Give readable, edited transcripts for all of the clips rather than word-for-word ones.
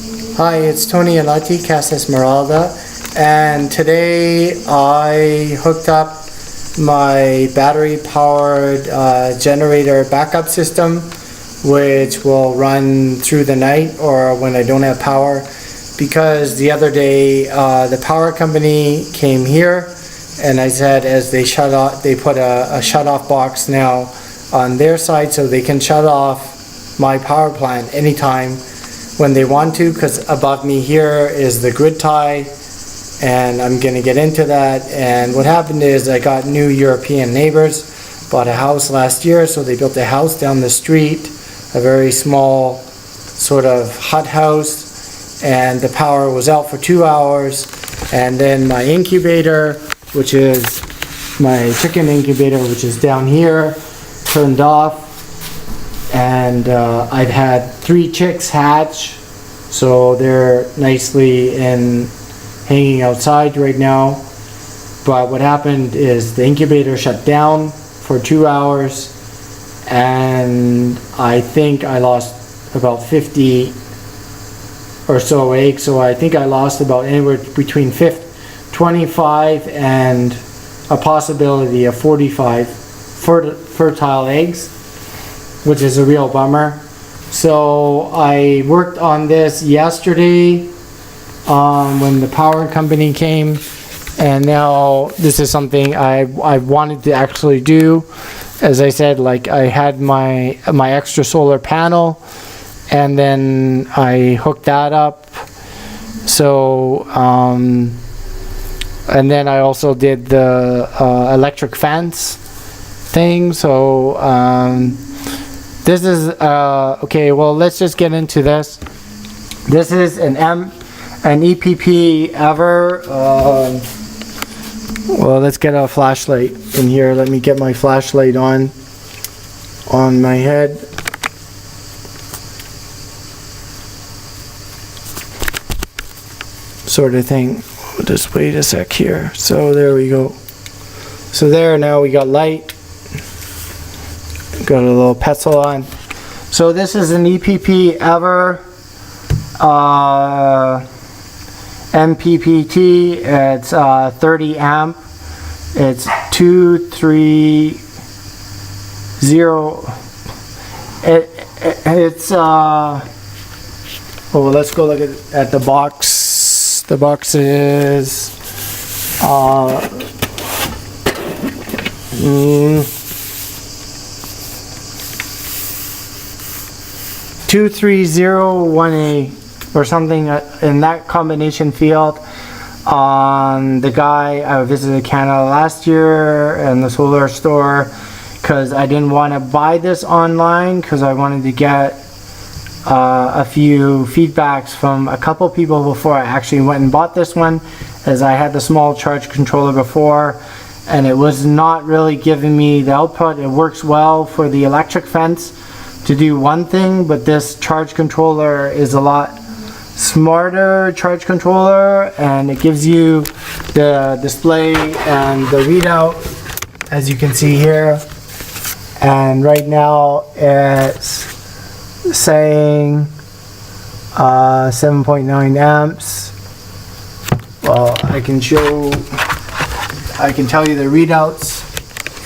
Hi, it's Tony Alati, Casa Esmeralda, and today I hooked up my battery-powered generator backup system, which will run through the night or when I don't have power, because the other day the power company came here and I said as they shut off, they put a shut-off box now on their side so they can shut off my power plant anytime when they want to, because above me here is the grid tie, and I'm going to get into that. And what happened is I got new European neighbors, bought a house last year, so they built a house down the street, a very small sort of hut house, and the power was out for 2 hours, and then my incubator, which is my chicken incubator, which is down here, turned off. And I've had 3 chicks hatch, so they're nicely hanging outside right now. But what happened is the incubator shut down for 2 hours, and I think I lost about 50 or so eggs. So I think I lost about anywhere between 25 and a possibility of 45 fertile eggs, which is a real bummer. So I worked on this yesterday when the power company came, and now this is something I wanted to actually do. As I said, like, I had my extra solar panel, and then I hooked that up. So and then I also did the electric fence thing. So this is okay, well, let's just get into this. This is an EPever. Well, let's get a flashlight in here. Let me get my flashlight on my head. Sort of thing. We'll just wait a sec here. So there we go. So there, now we got light. Got a little pencil on. So this is an EPever MPPT. It's 30 amp. It's 230. It's well, let's go look at the box. The box is 2301A or something in that combination field. The guy, I visited Canada last year in the solar store because I didn't want to buy this online, because I wanted to get a few feedbacks from a couple people before I actually went and bought this one, as I had the small charge controller before and it was not really giving me the output. It works well for the electric fence to do one thing, but this charge controller is a lot smarter charge controller, and it gives you the display and the readout, as you can see here. And right now it's saying 7.9 amps. Well, I can tell you the readouts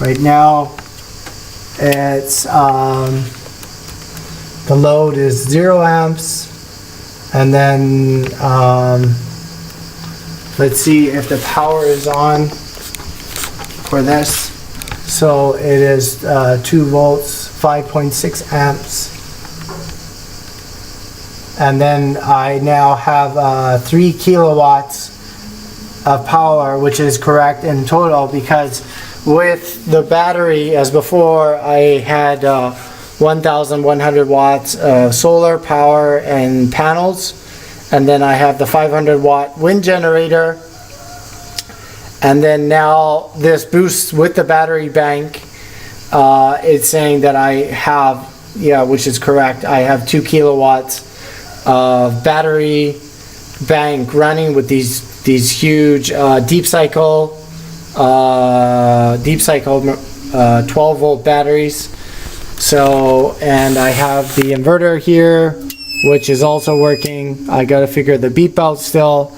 right now. It's the load is 0 amps, and then let's see if the power is on for this. So it is 2 volts, 5.6 amps, and then I now have 3 kilowatts of power, which is correct in total, because with the battery, as before, I had 1,100 watts of solar power and panels, and then I have the 500 watt wind generator, and then now this boost with the battery bank. It's saying that I have, which is correct, I have 2 kilowatts of battery bank running with these huge deep cycle 12 volt batteries. So, and I have the inverter here which is also working. I got to figure the beep out still,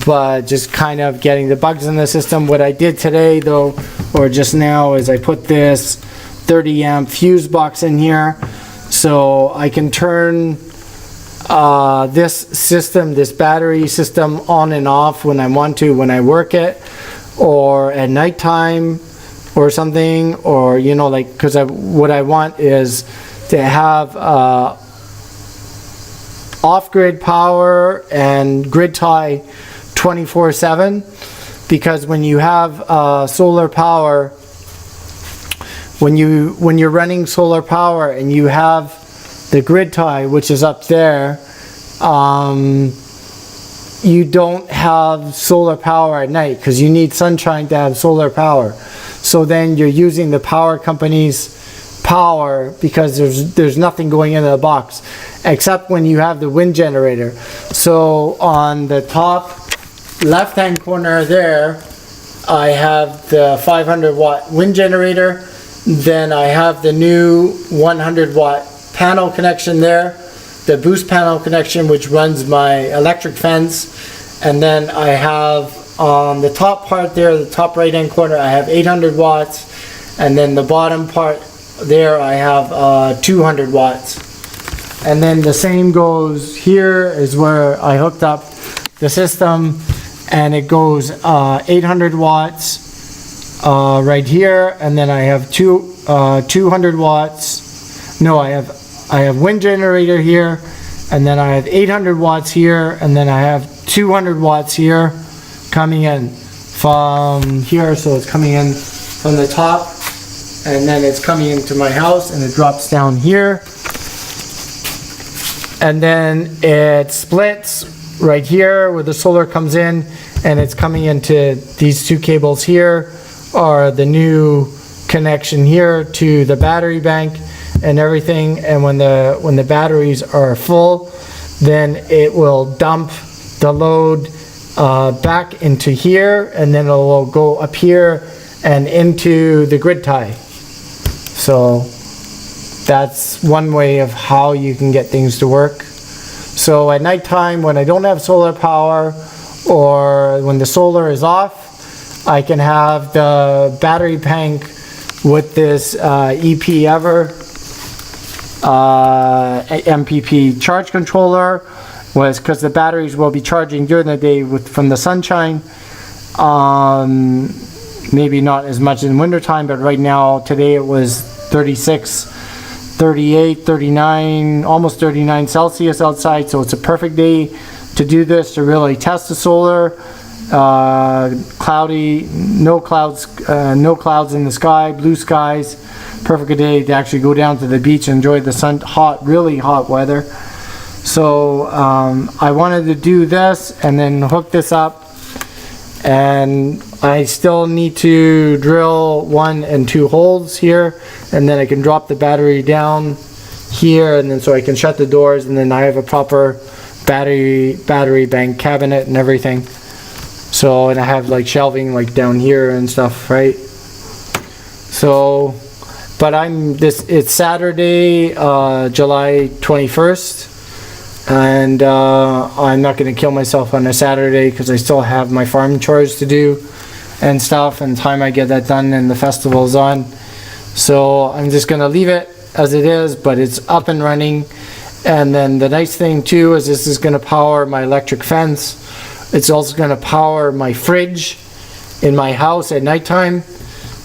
but just kind of getting the bugs in the system. What I did today though, or just now, is I put this 30 amp fuse box in here so I can turn this system, this battery system, on and off when I want to, when I work it, or at nighttime or something, or you know, like, because what I want is to have off-grid power and grid tie 24/7, because when you have solar power, when you're running solar power and you have the grid tie, which is up there, you don't have solar power at night because you need sunshine to have solar power. So then you're using the power company's power because there's nothing going into the box except when you have the wind generator. So on the top left hand corner there, I have the 500 watt wind generator. Then I have the new 100 watt panel connection there, the boost panel connection, which runs my electric fence. And then I have on the top part there, the top right hand corner, I have 800 watts, and then the bottom part there I have 200 watts. And then the same goes here, is where I hooked up the system, and it goes 800 watts right here, and then I have 200 watts. No, I have wind generator here, and then I have 800 watts here, and then I have 200 watts here coming in from here. So it's coming in from the top, and then it's coming into my house, and it drops down here, and then it splits right here where the solar comes in, and it's coming into these two cables here, or the new connection here to the battery bank and everything. And when the batteries are full, then it will dump the load back into here, and then it will go up here and into the grid tie. So that's one way of how you can get things to work. So at nighttime, when I don't have solar power, or when the solar is off, I can have the battery bank with this EPever MPPT charge controller, was because the batteries will be charging during the day from the sunshine. Maybe not as much in winter time, but right now, today it was 36, 38, 39, almost 39 Celsius outside, so it's a perfect day to do this, to really test the solar. Cloudy, no clouds in the sky, blue skies, perfect day to actually go down to the beach and enjoy the sun, really hot weather. So I wanted to do this and then hook this up, and I still need to drill 1 and 2 holes here, and then I can drop the battery down here, and then so I can shut the doors, and then I have a proper battery bank cabinet and everything. So, and I have like shelving like down here and stuff, right? So, but it's Saturday, July 21st, and I'm not going to kill myself on a Saturday because I still have my farm chores to do and stuff, and time I get that done and the festival's on. So I'm just going to leave it as it is, but it's up and running. And then the nice thing too is this is going to power my electric fence. It's also going to power my fridge in my house at nighttime.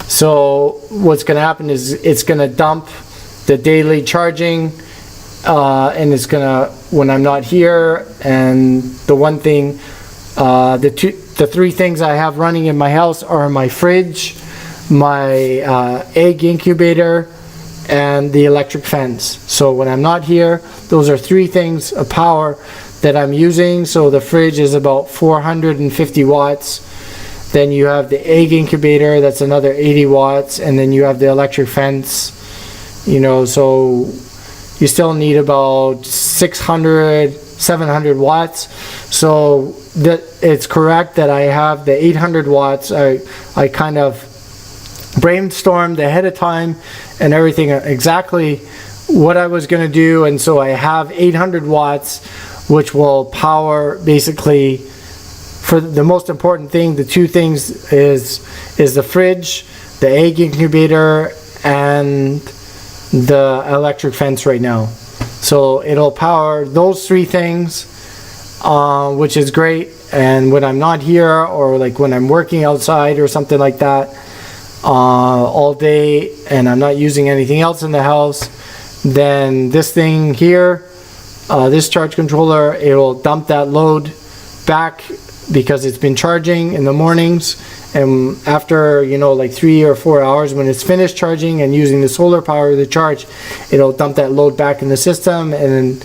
So what's going to happen is it's going to dump the daily charging, and it's going to, when I'm not here, and the one thing, the 3 things I have running in my house are my fridge, my egg incubator, and the electric fence. So when I'm not here, those are 3 things of power that I'm using. So the fridge is about 450 watts. Then you have the egg incubator, that's another 80 watts, and then you have the electric fence. You know, so you still need about 600, 700 watts. So that it's correct that I have the 800 watts. I kind of brainstormed ahead of time and everything exactly what I was going to do, and so I have 800 watts, which will power basically, for the most important thing, the two things is the fridge, the egg incubator, and the electric fence right now. So it'll power those three things, which is great. And when I'm not here, or like when I'm working outside or something like that, all day, and I'm not using anything else in the house, then this thing here, this charge controller, it will dump that load back because it's been charging in the mornings, and after, you know, like 3 or 4 hours, when it's finished charging and using the solar power to charge, it'll dump that load back in the system. And then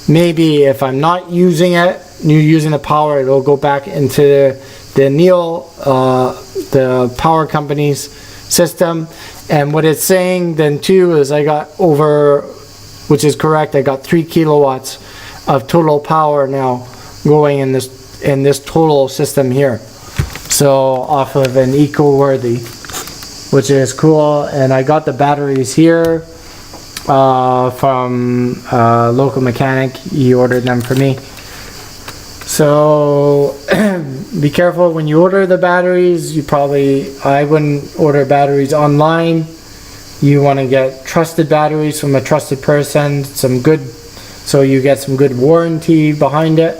maybe if I'm not using it, using the power, it'll go back into the Neil, the power company's system. And what it's saying then too is I got over, which is correct, I got 3 kilowatts of total power now going in this total system here. So off of an eco-worthy, which is cool. And I got the batteries here from a local mechanic. He ordered them for me. So be careful when you order the batteries. I wouldn't order batteries online. You want to get trusted batteries from a trusted person, so you get some good warranty behind it.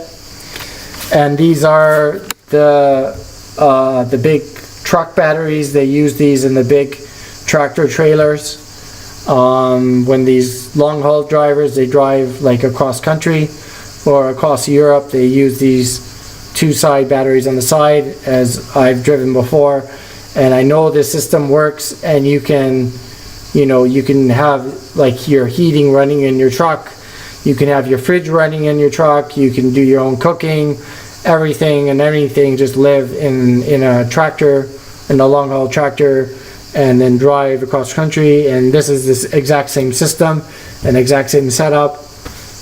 And these are the big truck batteries. They use these in the big tractor trailers. When these long haul drivers, they drive like across country or across Europe, they use these 2 side batteries on the side, as I've driven before. And I know the system works, and you can have like your heating running in your truck. You can have your fridge running in your truck. You can do your own cooking, everything just live in a tractor, in a long haul tractor, and then drive across country. And this is this exact same system, an exact same setup.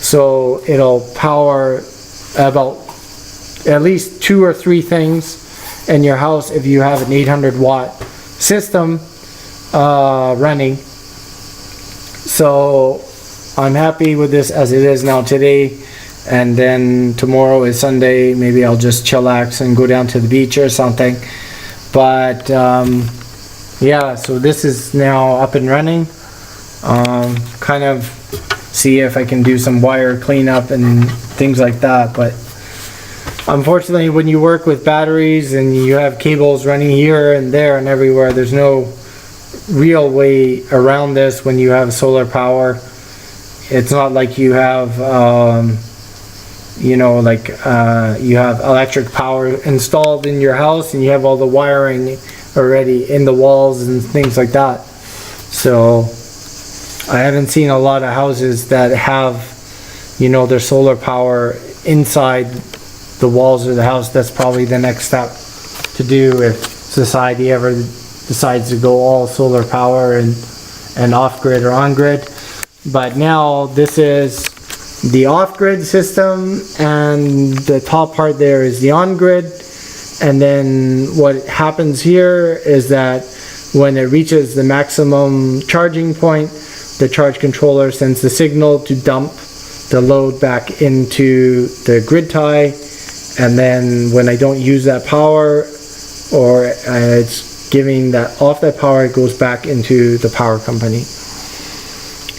So it'll power about at least 2 or 3 things in your house if you have an 800 watt system running. So I'm happy with this as it is now today. And then tomorrow is Sunday. Maybe I'll just chillax and go down to the beach or something. But yeah, so this is now up and running. Kind of see if I can do some wire cleanup and things like that. But unfortunately, when you work with batteries and you have cables running here and there and everywhere, there's no real way around this when you have solar power. It's not like you have you have electric power installed in your house and you have all the wiring already in the walls and things like that. So I haven't seen a lot of houses that have, their solar power inside the walls of the house. That's probably the next step to do if society ever decides to go all solar power and off-grid or on-grid. But now this is the off-grid system, and the top part there is the on-grid. And then what happens here is that when it reaches the maximum charging point, the charge controller sends the signal to dump the load back into the grid tie. And then when I don't use that power, or it's giving that off that power, it goes back into the power company.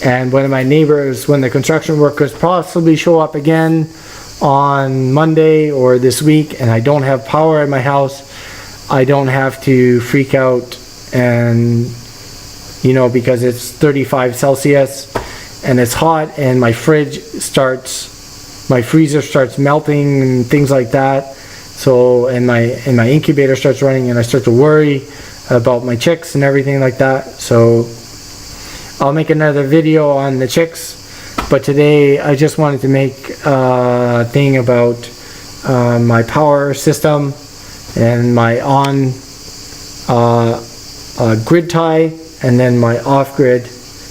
And one of my neighbors, when the construction workers possibly show up again on Monday or this week and I don't have power in my house, I don't have to freak out and because it's 35 Celsius and it's hot, and my freezer starts melting and things like that. So and my incubator starts running, and I start to worry about my chicks and everything like that. So I'll make another video on the chicks, but today I just wanted to make a thing about my power system and my on grid tie, and then my off grid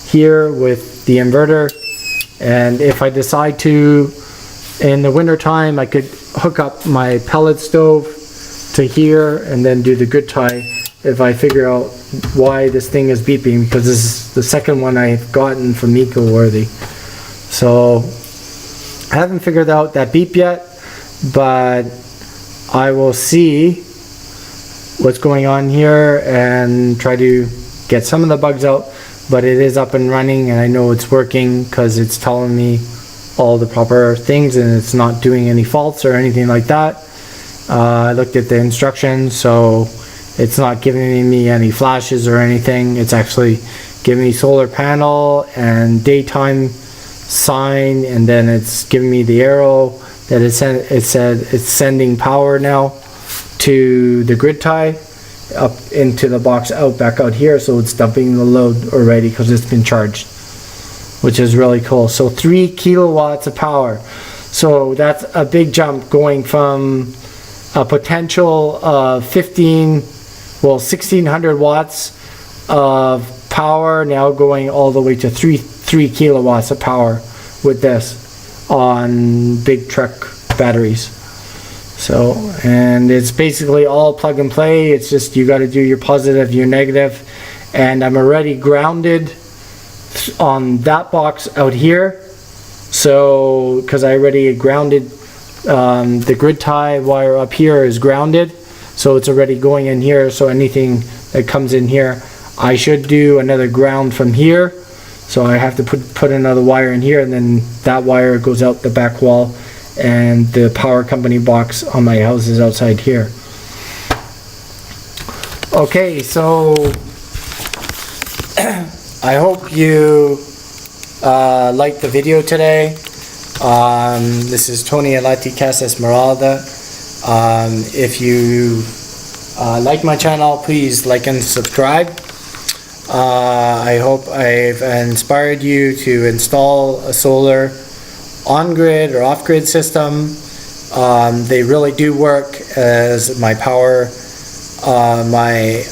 here with the inverter. And if I decide to, in the winter time, I could hook up my pellet stove to here and then do the grid tie if I figure out why this thing is beeping, because this is the second one I've gotten from EcoWorthy. So I haven't figured out that beep yet, but I will see what's going on here and try to get some of the bugs out. But it is up and running, and I know it's working because it's telling me all the proper things and it's not doing any faults or anything like that. I looked at the instructions, so it's not giving me any flashes or anything. It's actually giving me solar panel and daytime sign, and then it's giving me the arrow that it said it's sending power now to the grid tie up into the box back out here, so it's dumping the load already because it's been charged, which is really cool. So 3 kilowatts of power, so that's a big jump, going from a potential of 1600 watts of power now going all the way to 3 kilowatts of power with this on big truck batteries. So, and it's basically all plug and play. It's just you got to do your positive, your negative, and I'm already grounded on that box out here. So, because I already grounded the grid tie wire up here is grounded, so it's already going in here. So anything that comes in here, I should do another ground from here. So I have to put another wire in here, and then that wire goes out the back wall. And the power company box on my house is outside here. Okay, so I hope you liked the video today. This is Tony Alati Casa Esmeralda. If you like my channel, please like and subscribe. I hope I've inspired you to install a solar on-grid or off-grid system. They really do work as my power, my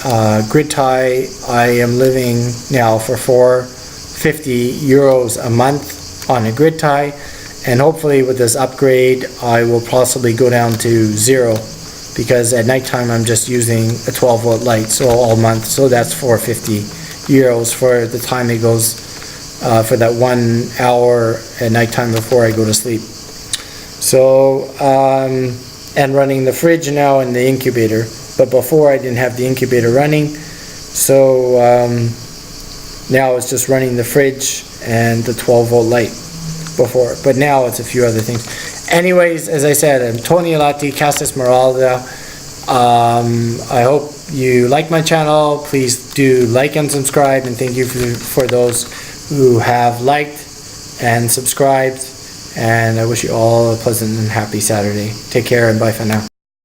grid tie. I am living now for €450 a month on a grid tie, and hopefully with this upgrade I will possibly go down to 0, because at nighttime I'm just using a 12-volt light, so all month. So that's €450 for the time it goes for that 1 hour at nighttime before I go to sleep. So, and running the fridge now and the incubator. But before I didn't have the incubator running, so now it's just running the fridge and the 12-volt light before. But now it's a few other things. Anyways, as I said, I'm Tony Alati, Casa Esmeralda. I hope you like my channel. Please do like and subscribe, and thank you for those who have liked and subscribed, and I wish you all a pleasant and happy Saturday. Take care and bye for now.